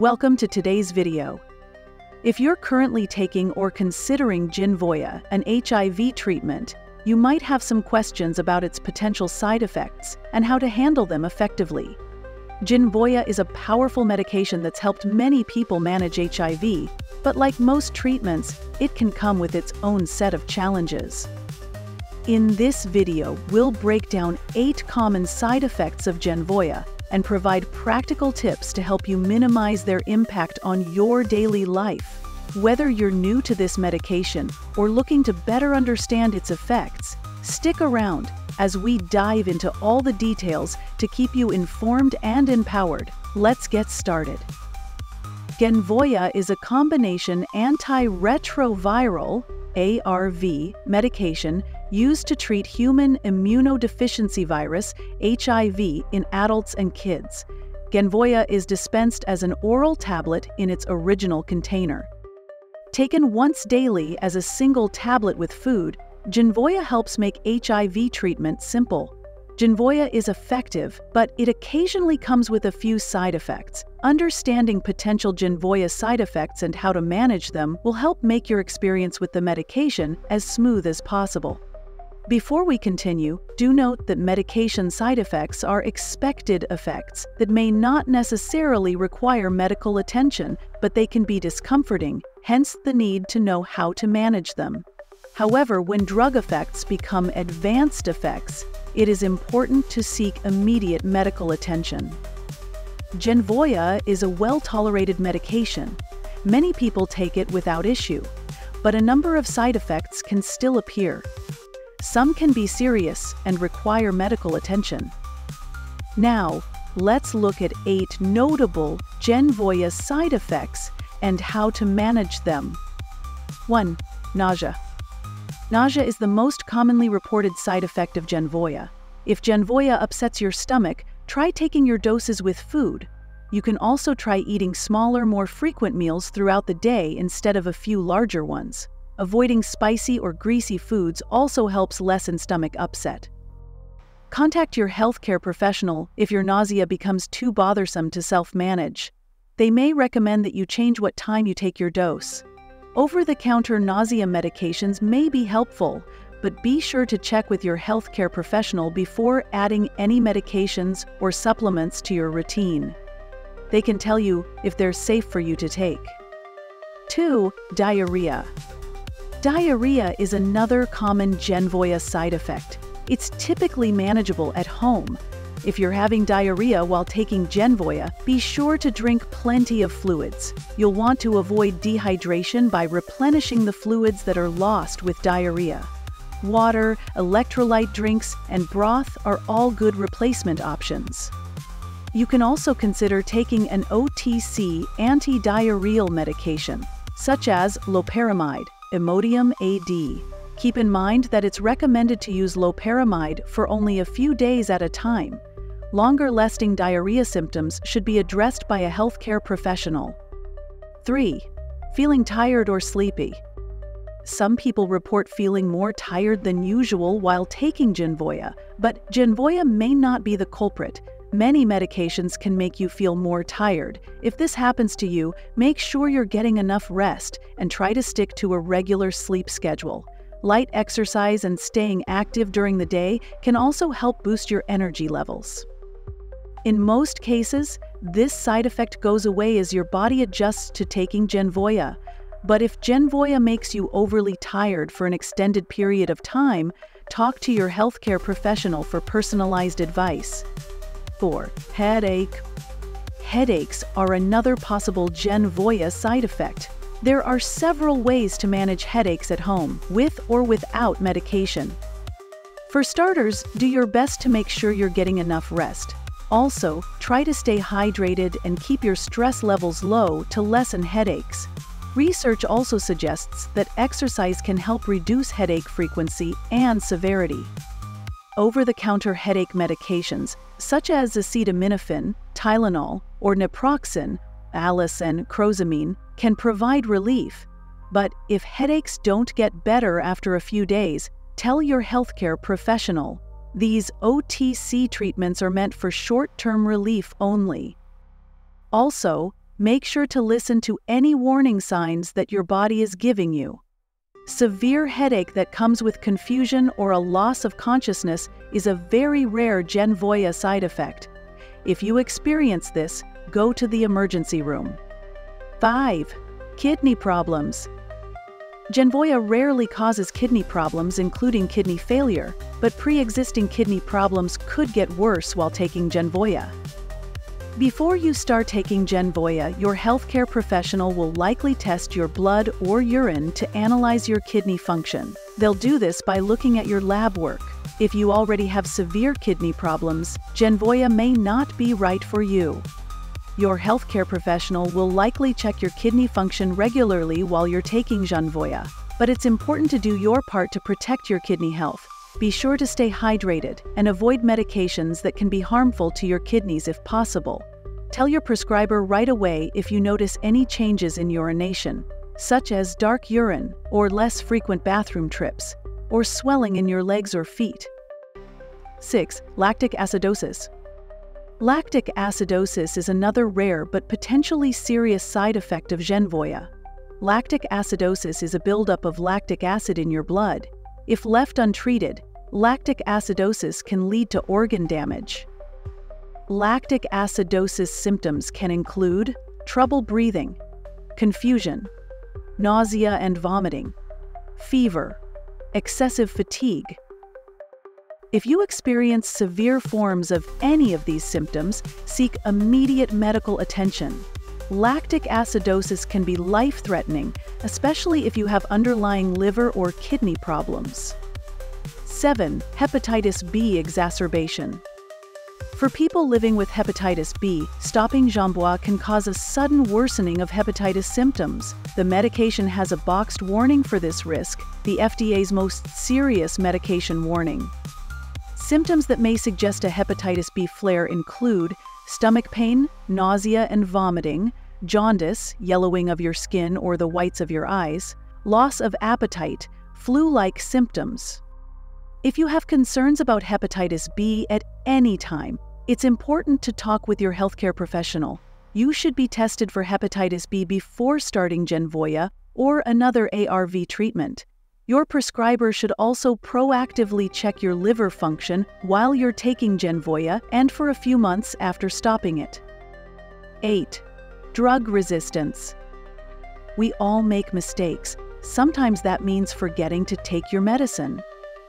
Welcome to today's video. If you're currently taking or considering Genvoya, an HIV treatment, you might have some questions about its potential side effects and how to handle them effectively. Genvoya is a powerful medication that's helped many people manage HIV, but like most treatments, it can come with its own set of challenges. In this video, we'll break down 8 common side effects of Genvoya and provide practical tips to help you minimize their impact on your daily life. Whether you're new to this medication or looking to better understand its effects, stick around as we dive into all the details to keep you informed and empowered. Let's get started. Genvoya is a combination antiretroviral (ARV) medication used to treat human immunodeficiency virus (HIV) in adults and kids. Genvoya is dispensed as an oral tablet in its original container. Taken once daily as a single tablet with food, Genvoya helps make HIV treatment simple. Genvoya is effective, but it occasionally comes with a few side effects. Understanding potential Genvoya side effects and how to manage them will help make your experience with the medication as smooth as possible. Before we continue, do note that medication side effects are expected effects that may not necessarily require medical attention, but they can be discomforting, hence the need to know how to manage them. However, when drug effects become advanced effects, it is important to seek immediate medical attention. Genvoya is a well-tolerated medication. Many people take it without issue, but a number of side effects can still appear. Some can be serious and require medical attention. Now, let's look at 8 notable Genvoya side effects and how to manage them. 1. Nausea. Nausea is the most commonly reported side effect of Genvoya. If Genvoya upsets your stomach, try taking your doses with food. You can also try eating smaller, more frequent meals throughout the day instead of a few larger ones. Avoiding spicy or greasy foods also helps lessen stomach upset. Contact your healthcare professional if your nausea becomes too bothersome to self-manage. They may recommend that you change what time you take your dose. Over-the-counter nausea medications may be helpful, but be sure to check with your healthcare professional before adding any medications or supplements to your routine. They can tell you if they're safe for you to take. 2. Diarrhea. Diarrhea is another common Genvoya side effect. It's typically manageable at home. If you're having diarrhea while taking Genvoya, be sure to drink plenty of fluids. You'll want to avoid dehydration by replenishing the fluids that are lost with diarrhea. Water, electrolyte drinks, and broth are all good replacement options. You can also consider taking an OTC antidiarrheal medication, such as loperamide, Imodium AD. Keep in mind that it's recommended to use loperamide for only a few days at a time. Longer-lasting diarrhea symptoms should be addressed by a healthcare professional. 3. Feeling tired or sleepy. Some people report feeling more tired than usual while taking Genvoya, but Genvoya may not be the culprit. Many medications can make you feel more tired. If this happens to you, make sure you're getting enough rest and try to stick to a regular sleep schedule. Light exercise and staying active during the day can also help boost your energy levels. In most cases, this side effect goes away as your body adjusts to taking Genvoya. But if Genvoya makes you overly tired for an extended period of time, talk to your healthcare professional for personalized advice. 4. Headache. Headaches are another possible Genvoya side effect. There are several ways to manage headaches at home, with or without medication. For starters, do your best to make sure you're getting enough rest. Also, try to stay hydrated and keep your stress levels low to lessen headaches. Research also suggests that exercise can help reduce headache frequency and severity. Over-the-counter headache medications, such as acetaminophen, Tylenol, or naproxen, Alice and crozamine, can provide relief. But if headaches don't get better after a few days, tell your healthcare professional. These OTC treatments are meant for short-term relief only. Also, Make sure to listen to any warning signs that your body is giving you. Severe headache that comes with confusion or a loss of consciousness is a very rare Genvoya side effect. If you experience this, go to the emergency room. 5. Kidney problems. Genvoya rarely causes kidney problems, including kidney failure, but pre-existing kidney problems could get worse while taking Genvoya. Before you start taking Genvoya, your healthcare professional will likely test your blood or urine to analyze your kidney function. They'll do this by looking at your lab work. If you already have severe kidney problems, Genvoya may not be right for you. Your healthcare professional will likely check your kidney function regularly while you're taking Genvoya, but it's important to do your part to protect your kidney health. Be sure to stay hydrated and avoid medications that can be harmful to your kidneys if possible. Tell your prescriber right away if you notice any changes in urination, such as dark urine or less frequent bathroom trips, or swelling in your legs or feet. 6. Lactic acidosis. Lactic acidosis is another rare but potentially serious side effect of Genvoya. Lactic acidosis is a buildup of lactic acid in your blood. If left untreated, lactic acidosis can lead to organ damage. Lactic acidosis symptoms can include trouble breathing, confusion, nausea and vomiting, fever, excessive fatigue. If you experience severe forms of any of these symptoms, seek immediate medical attention. Lactic acidosis can be life-threatening, especially if you have underlying liver or kidney problems. 7. Hepatitis B exacerbation. For people living with hepatitis B, stopping Genvoya can cause a sudden worsening of hepatitis symptoms. The medication has a boxed warning for this risk, the FDA's most serious medication warning. Symptoms that may suggest a hepatitis B flare include stomach pain, nausea and vomiting, jaundice, yellowing of your skin or the whites of your eyes, loss of appetite, flu-like symptoms. If you have concerns about hepatitis B at any time, it's important to talk with your healthcare professional. You should be tested for hepatitis B before starting Genvoya or another ARV treatment. Your prescriber should also proactively check your liver function while you're taking Genvoya and for a few months after stopping it. 8. Drug resistance. We all make mistakes. Sometimes that means forgetting to take your medicine.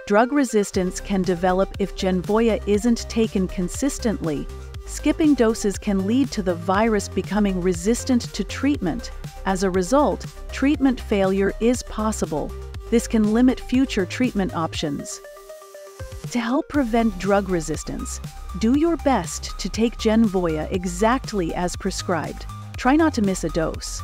Drug resistance can develop if Genvoya isn't taken consistently. Skipping doses can lead to the virus becoming resistant to treatment. As a result, treatment failure is possible. This can limit future treatment options. To help prevent drug resistance, do your best to take Genvoya exactly as prescribed. Try not to miss a dose.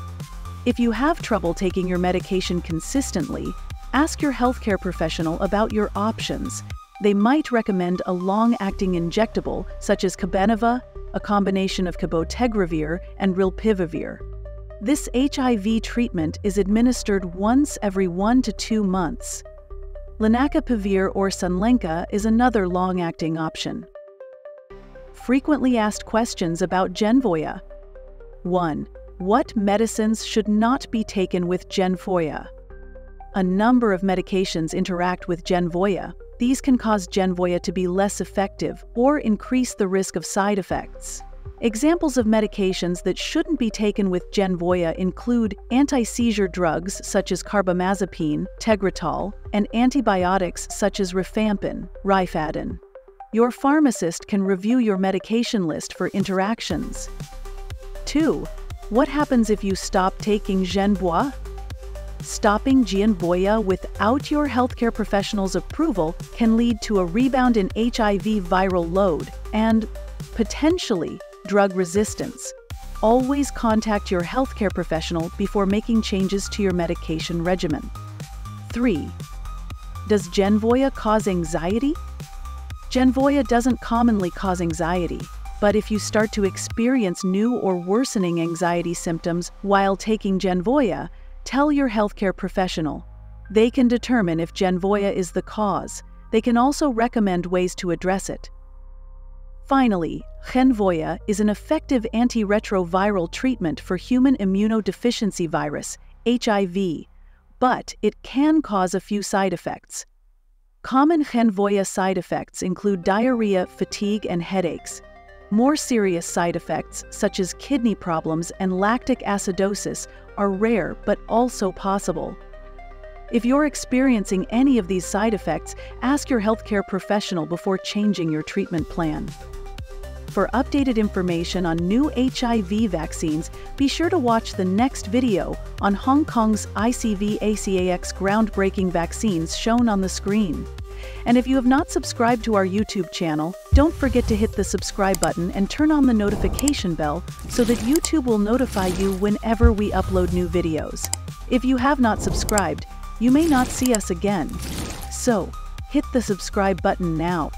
If you have trouble taking your medication consistently, ask your healthcare professional about your options. They might recommend a long-acting injectable such as Cabenuva, a combination of cabotegravir and rilpivirine. This HIV treatment is administered once every 1 to 2 months. Lenacapavir or Sunlenca is another long-acting option. Frequently asked questions about Genvoya. 1. What medicines should not be taken with Genvoya? A number of medications interact with Genvoya. These can cause Genvoya to be less effective or increase the risk of side effects. Examples of medications that shouldn't be taken with Genvoya include anti-seizure drugs such as carbamazepine, Tegretol, and antibiotics such as rifampin, Rifadin. Your pharmacist can review your medication list for interactions. 2. What happens if you stop taking Genvoya? Stopping Genvoya without your healthcare professional's approval can lead to a rebound in HIV viral load and, potentially, drug resistance. Always contact your healthcare professional before making changes to your medication regimen. 3. Does Genvoya cause anxiety? Genvoya doesn't commonly cause anxiety, but if you start to experience new or worsening anxiety symptoms while taking Genvoya, tell your healthcare professional. They can determine if Genvoya is the cause. They can also recommend ways to address it. Finally, Genvoya is an effective antiretroviral treatment for human immunodeficiency virus, HIV, but it can cause a few side effects. Common Genvoya side effects include diarrhea, fatigue, and headaches. More serious side effects, such as kidney problems and lactic acidosis, are rare but also possible. If you're experiencing any of these side effects, ask your healthcare professional before changing your treatment plan. For updated information on new HIV vaccines, be sure to watch the next video on Hong Kong's ICV-ACAX groundbreaking vaccines shown on the screen. And if you have not subscribed to our YouTube channel, don't forget to hit the subscribe button and turn on the notification bell so that YouTube will notify you whenever we upload new videos. If you have not subscribed, you may not see us again. So, hit the subscribe button now.